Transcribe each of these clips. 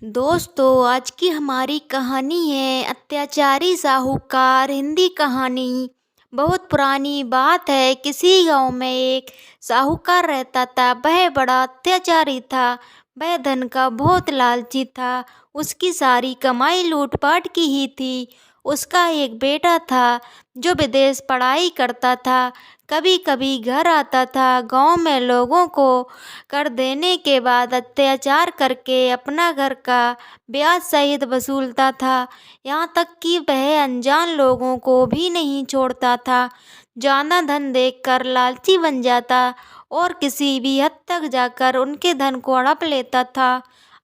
दोस्तों, आज की हमारी कहानी है अत्याचारी साहूकार। हिंदी कहानी। बहुत पुरानी बात है। किसी गांव में एक साहूकार रहता था। वह बड़ा अत्याचारी था। वह धन का बहुत लालची था। उसकी सारी कमाई लूटपाट की ही थी। उसका एक बेटा था जो विदेश पढ़ाई करता था। कभी कभी घर आता था। गांव में लोगों को कर देने के बाद अत्याचार करके अपना घर का ब्याज सहित वसूलता था। यहाँ तक कि वह अनजान लोगों को भी नहीं छोड़ता था। ज़्यादा धन देखकर लालची बन जाता और किसी भी हद तक जाकर उनके धन को हड़प लेता था।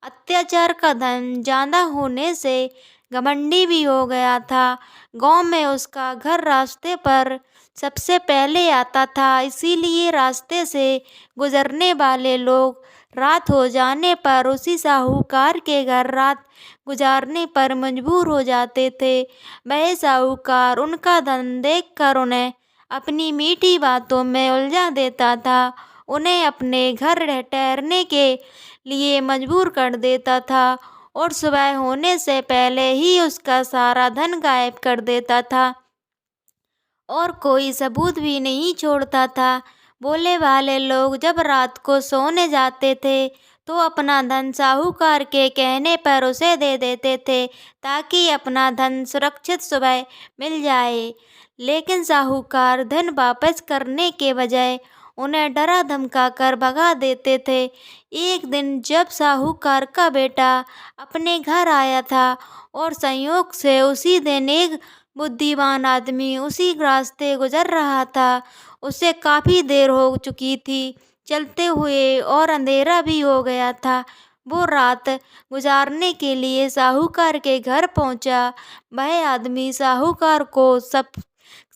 अत्याचार का धन ज़्यादा होने से घमंडी भी हो गया था। गांव में उसका घर रास्ते पर सबसे पहले आता था, इसीलिए रास्ते से गुजरने वाले लोग रात हो जाने पर उसी साहूकार के घर रात गुजारने पर मजबूर हो जाते थे। वह साहूकार उनका धन देखकर उन्हें अपनी मीठी बातों में उलझा देता था। उन्हें अपने घर ठहरने के लिए मजबूर कर देता था और सुबह होने से पहले ही उसका सारा धन गायब कर देता था और कोई सबूत भी नहीं छोड़ता था। भोले भाले लोग जब रात को सोने जाते थे तो अपना धन साहूकार के कहने पर उसे दे देते थे ताकि अपना धन सुरक्षित सुबह मिल जाए। लेकिन साहूकार धन वापस करने के बजाय उन्हें डरा धमका कर भगा देते थे। एक दिन जब साहूकार का बेटा अपने घर आया था और संयोग से उसी दिन एक बुद्धिमान आदमी उसी रास्ते गुजर रहा था। उसे काफ़ी देर हो चुकी थी चलते हुए और अंधेरा भी हो गया था। वो रात गुजारने के लिए साहूकार के घर पहुंचा। वह आदमी साहूकार को सब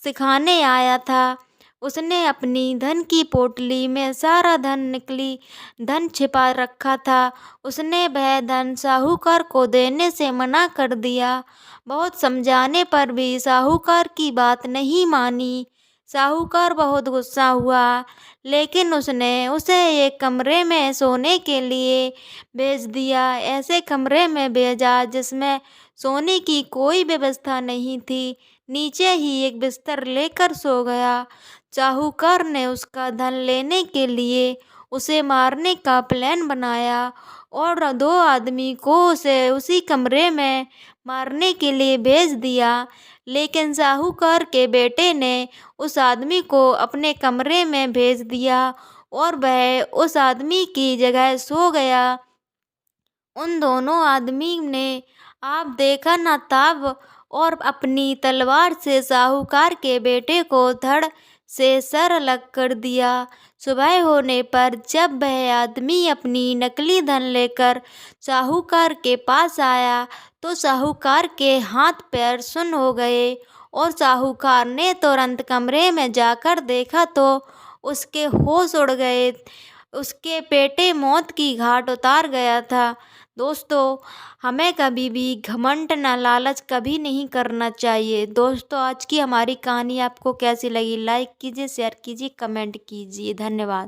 सिखाने आया था। उसने अपनी धन की पोटली में सारा धन छिपा रखा था। उसने वह धन साहूकार को देने से मना कर दिया। बहुत समझाने पर भी साहूकार की बात नहीं मानी। साहूकार बहुत गुस्सा हुआ, लेकिन उसने उसे एक कमरे में सोने के लिए भेज दिया। ऐसे कमरे में भेजा जिसमें सोने की कोई व्यवस्था नहीं थी। नीचे ही एक बिस्तर लेकर सो गया। साहूकार ने उसका धन लेने के लिए उसे मारने का प्लान बनाया और दो आदमी को उसे उसी कमरे में मारने के लिए भेज दिया। लेकिन साहूकार के बेटे ने उस आदमी को अपने कमरे में भेज दिया और वह उस आदमी की जगह सो गया। उन दोनों आदमी ने आप देखा न ताब और अपनी तलवार से साहूकार के बेटे को धड़ से सर अलग कर दिया। सुबह होने पर जब वह आदमी अपनी नकली धन लेकर साहूकार के पास आया तो साहूकार के हाथ पैर सुन्न हो गए और साहूकार ने तुरंत कमरे में जाकर देखा तो उसके होश उड़ गए। उसके बेटे मौत की घाट उतार गया था। दोस्तों, हमें कभी भी घमंड ना लालच कभी नहीं करना चाहिए। दोस्तों, आज की हमारी कहानी आपको कैसी लगी? लाइक कीजिए, शेयर कीजिए, कमेंट कीजिए। धन्यवाद।